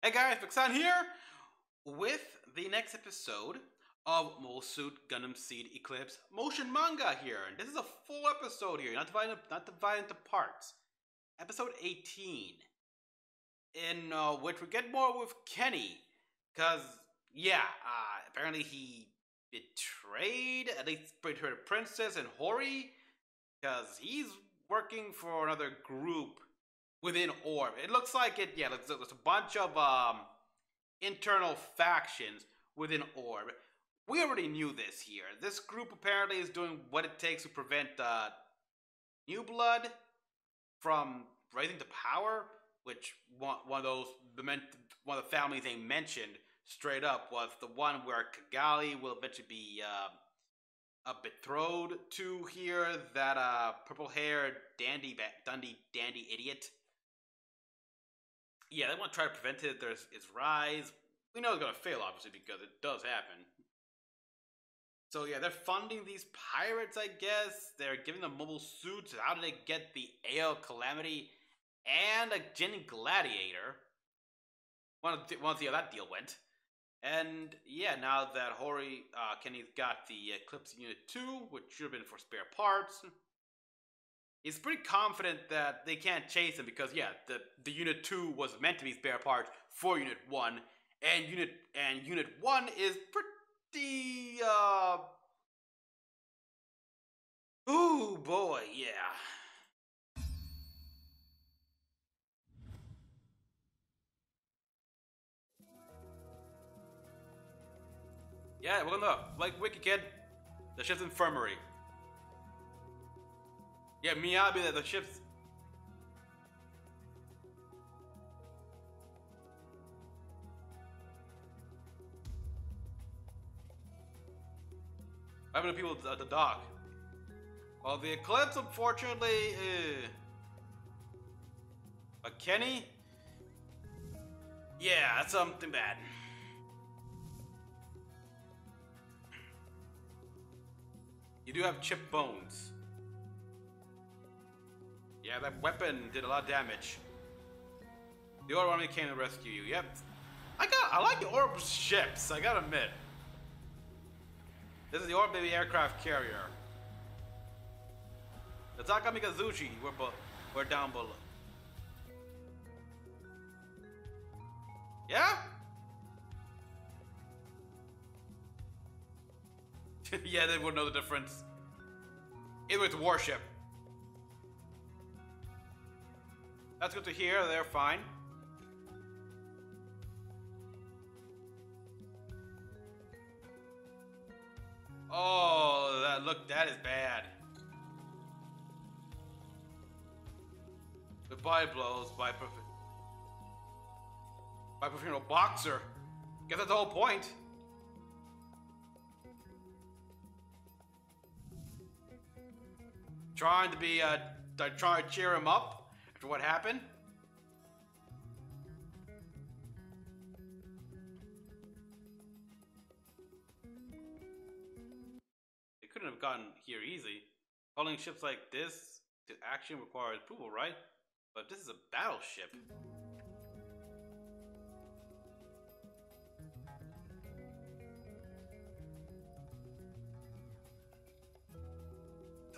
Hey guys, Vixan here with the next episode of Mobile Suit Gundam Seed Eclipse motion manga here. And this is a full episode here, not divided into parts. Episode 18, in which we get more with Kenny. Because, apparently he betrayed, at least betrayed the princess and Hori. Because he's working for another group within Orb. It looks like it, yeah, there's a bunch of internal factions within Orb. We already knew this here. This group apparently is doing what it takes to prevent New Blood from rising to power, which one of those one of the families they mentioned straight up was the one where Kigali will eventually be betrothed to here. That purple-haired dandy idiot. Yeah, they want to try to prevent its rise. We know it's gonna fail, obviously, because it does happen. So yeah, they're funding these pirates, I guess. They're giving them mobile suits. How do they get the Ale Calamity and a Jin Gladiator? Want to see how that deal went. And yeah, now that Kenny's got the Eclipse Unit 2, which should have been for spare parts, he's pretty confident that they can't chase him because the Unit 2 was meant to be spare parts for Unit 1, and Unit 1 is pretty ooh boy, yeah. Yeah, we're gonna like Wiki Kid, the ship's infirmary. Yeah, Miyabi, the ship's. What happened to people at the dock? Well, the Eclipse, unfortunately, but Kenny? Yeah, that's something bad. You do have chip bones. Yeah, that weapon did a lot of damage. The Orb Army came to rescue you. Yep. I like the Orb ships, I gotta admit. This is the Orb Baby aircraft carrier. The Takami Kazuchi, we're down below. Yeah? Yeah, they would know the difference. It was warship. That's good to hear, they're fine. Oh, that is bad. Goodbye blows by professional boxer. Guess that's the whole point. Trying to cheer him up after what happened. They couldn't have gotten here easy. Calling ships like this to action requires approval, right? But this is a battleship.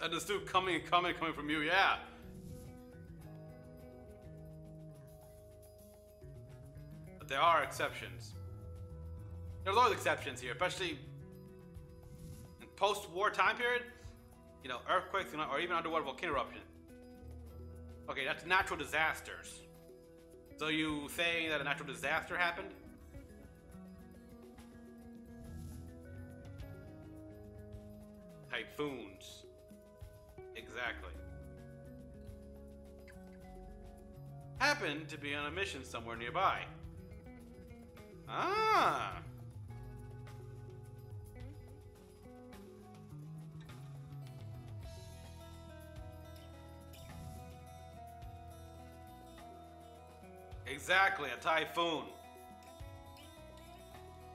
Understood coming from you, yeah. But there are exceptions. There's always exceptions here, especially in post-war time period. You know, earthquakes or even underwater volcano eruption. Okay, that's natural disasters. So you saying that a natural disaster happened? Typhoons. Exactly. Happened to be on a mission somewhere nearby. Ah. Exactly, a typhoon.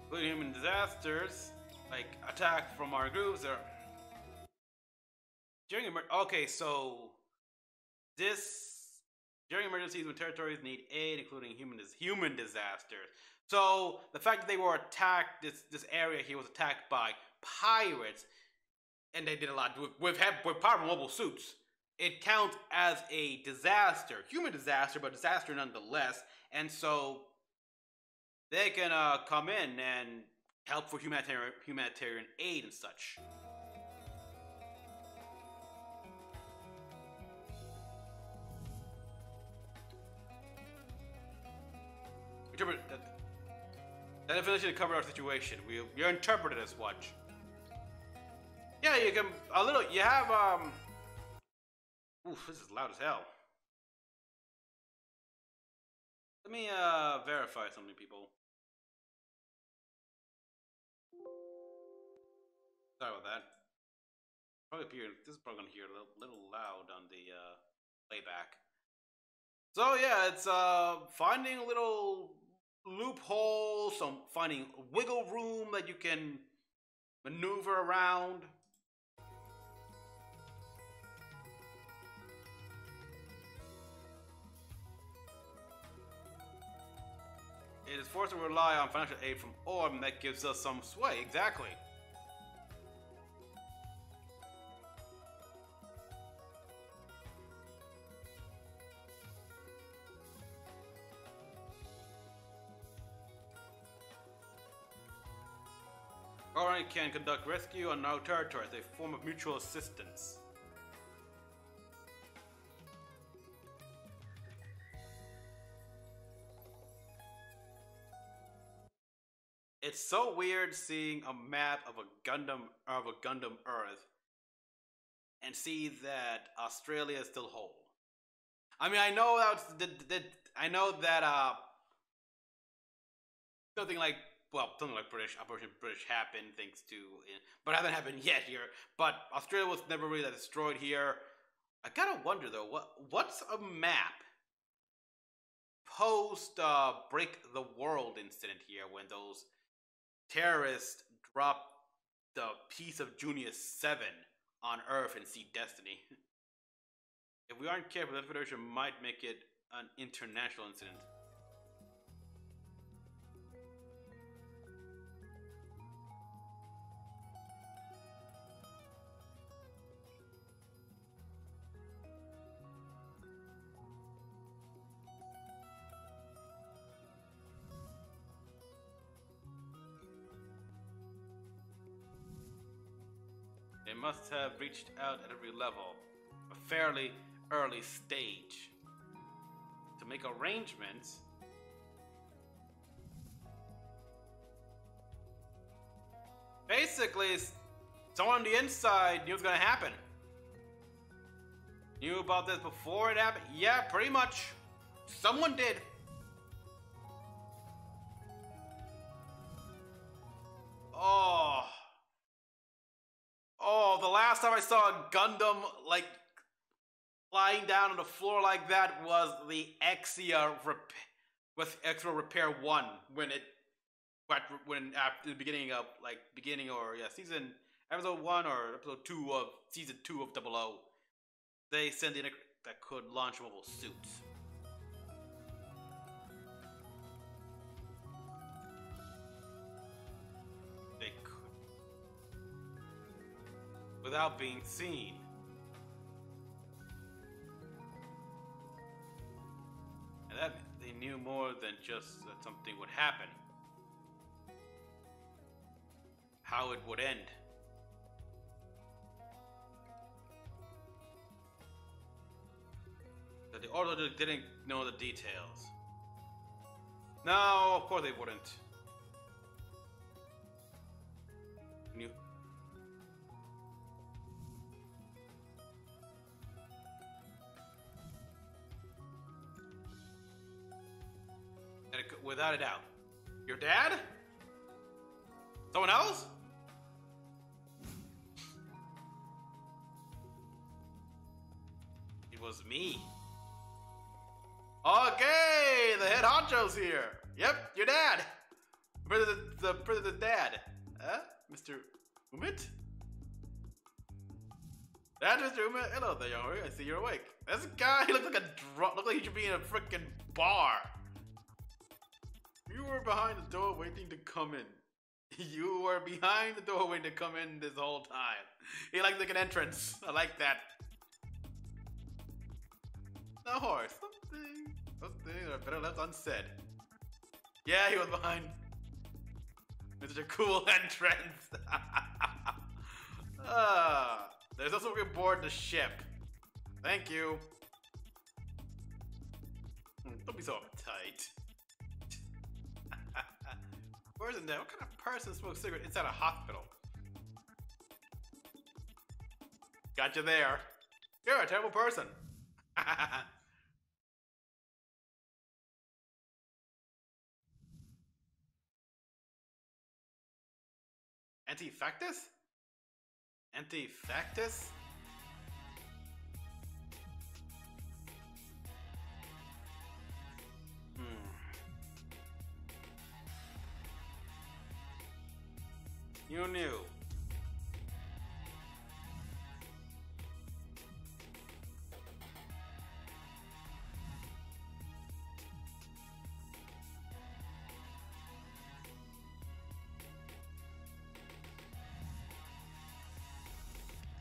Including human disasters, like attack from our groups or during okay, so this during emergencies when territories need aid, including human disasters. So the fact that they were attacked, this area here was attacked by pirates, and they did a lot with powerful mobile suits. It counts as a disaster, human disaster, but disaster nonetheless. And so they can come in and help for humanitarian aid and such. Interpret that definition to cover our situation. You're interpreted as such. Yeah, you can a little. You have Oof, this is loud as hell. Let me verify something, people. Sorry about that. This is probably gonna hear a little loud on the playback. So yeah, it's finding a little loophole, finding wiggle room that you can maneuver around. It is forced to rely on financial aid from Orb, and that gives us some sway. Exactly. Orion can conduct rescue on our territory as a form of mutual assistance. It's so weird seeing a map of a Gundam Earth and see that Australia is still whole. I mean, I know that something like Operation British happened thanks to, but it hasn't happened yet here. But Australia was never really that destroyed here. I gotta wonder though, what's a map post Break the World incident here when those terrorists dropped the piece of Junius 7 on Earth and Sea Destiny. If we aren't careful, that Federation might make it an international incident. They must have reached out at every level, a fairly early stage, to make arrangements. Basically, someone on the inside knew it was gonna happen. Knew about this before it happened? Yeah, pretty much. Someone did. Oh, the last time I saw a Gundam, like, lying down on the floor like that was the Exia Repair 1, when after the beginning of, season, episode 1 or episode 2 of season 2 of 00, they sent in that could launch mobile suits. Without being seen. And that they knew more than just that something would happen. How it would end. That the Order didn't know the details. No, of course they wouldn't. Knew. Without a doubt. Your dad? Someone else? It was me. Okay, the head honcho's here. Yep, your dad. The president's dad. Huh? Mr. Umit? That's Mr. Uma. Hello there, young Hori. I see you're awake. This guy, he looks like a drunk. Look like he should be in a freaking bar. You were behind the door waiting to come in. You were behind the door waiting to come in this whole time. He likes like an entrance. I like that. Now, Hori, something are better left unsaid. Yeah, he was behind. It's such a cool entrance. There's also a aboard the ship. Thank you. Don't be so uptight. Where's that? What kind of person smokes cigarette inside a hospital? Got you there. You're a terrible person. Anti-factus? Anti-factus? You knew.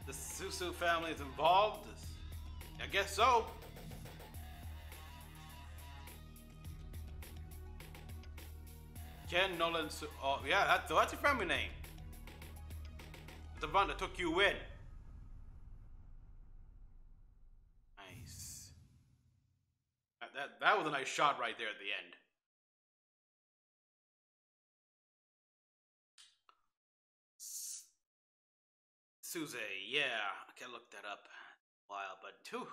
The Susu family is involved? I guess so. Ken Nolan oh yeah, that's your family name. The one that took you in. Nice. That was a nice shot right there at the end. Suze, yeah, I can look that up a while, but too.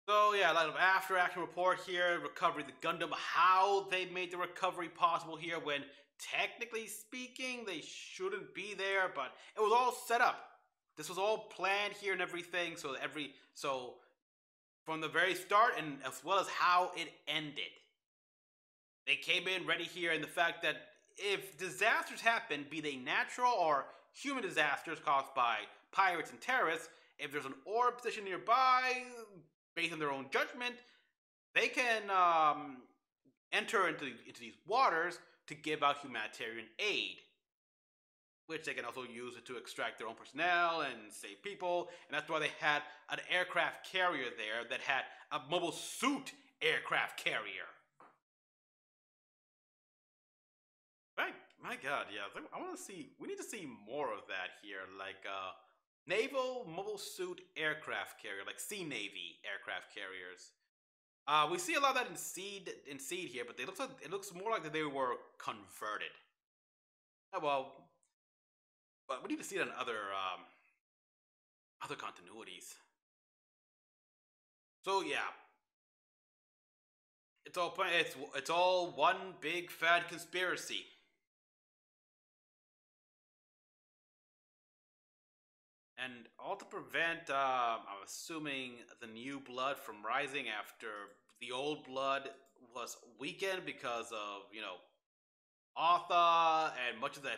So yeah, a lot of after action report here, recovery the Gundam, how they made the recovery possible here when technically speaking they shouldn't be there, but it was all set up. This was all planned here and everything, so from the very start and as well as how it ended. They came in ready here, and the fact that if disasters happen, be they natural or human disasters caused by pirates and terrorists, if there's an orb position nearby, based on their own judgment, they can enter into these waters to give out humanitarian aid, which they can also use to extract their own personnel and save people. And that's why they had an aircraft carrier there that had a mobile suit aircraft carrier. My god, yeah, I want to see, we need to see more of that here, like naval mobile suit aircraft carrier, like Sea Navy aircraft carriers. We see a lot of that in Seed here, but it looks more like that they were converted. Well, but we need to see it in other continuities. So yeah, it's all one big fat conspiracy. And all to prevent, I'm assuming, the new blood from rising after the old blood was weakened because of, Artha and much of the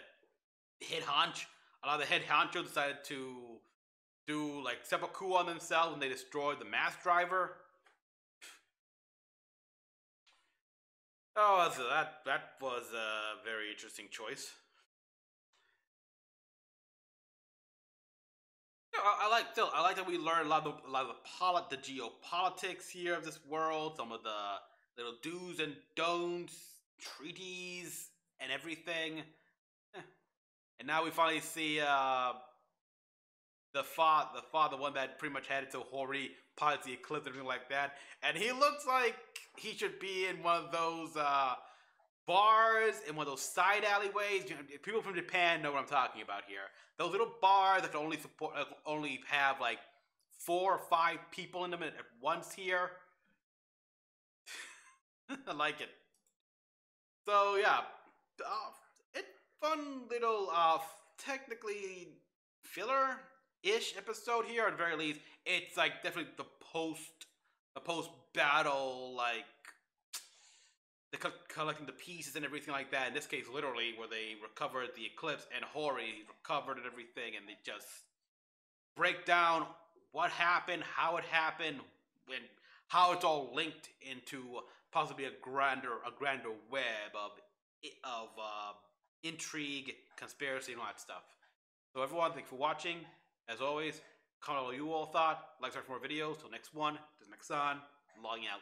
head honch. A lot of the head honcho decided to do, like, seppuku on themselves when they destroyed the mass driver. Oh, so that was a very interesting choice. I like that we learn a lot of the geopolitics here of this world, some of the little do's and don'ts, treaties, and everything. And now we finally see the one that pretty much had it so Hori pilots the eclipse and everything like that, and he looks like he should be in one of those bars in one of those side alleyways. People from Japan know what I'm talking about here. Those little bars that can only have like 4 or 5 people in them at once here. I like it. So yeah, it's fun little technically filler-ish episode here. At the very least, it's like definitely the post battle, like collecting the pieces and everything like that. In this case, literally, where they recovered the eclipse and Hori recovered and everything, and they just break down what happened, how it happened, and how it's all linked into possibly a grander web of intrigue, conspiracy, and all that stuff. So everyone, thanks for watching. As always, comment on what you all thought. Like, subscribe for more videos. Till next one, till next on. Logging out.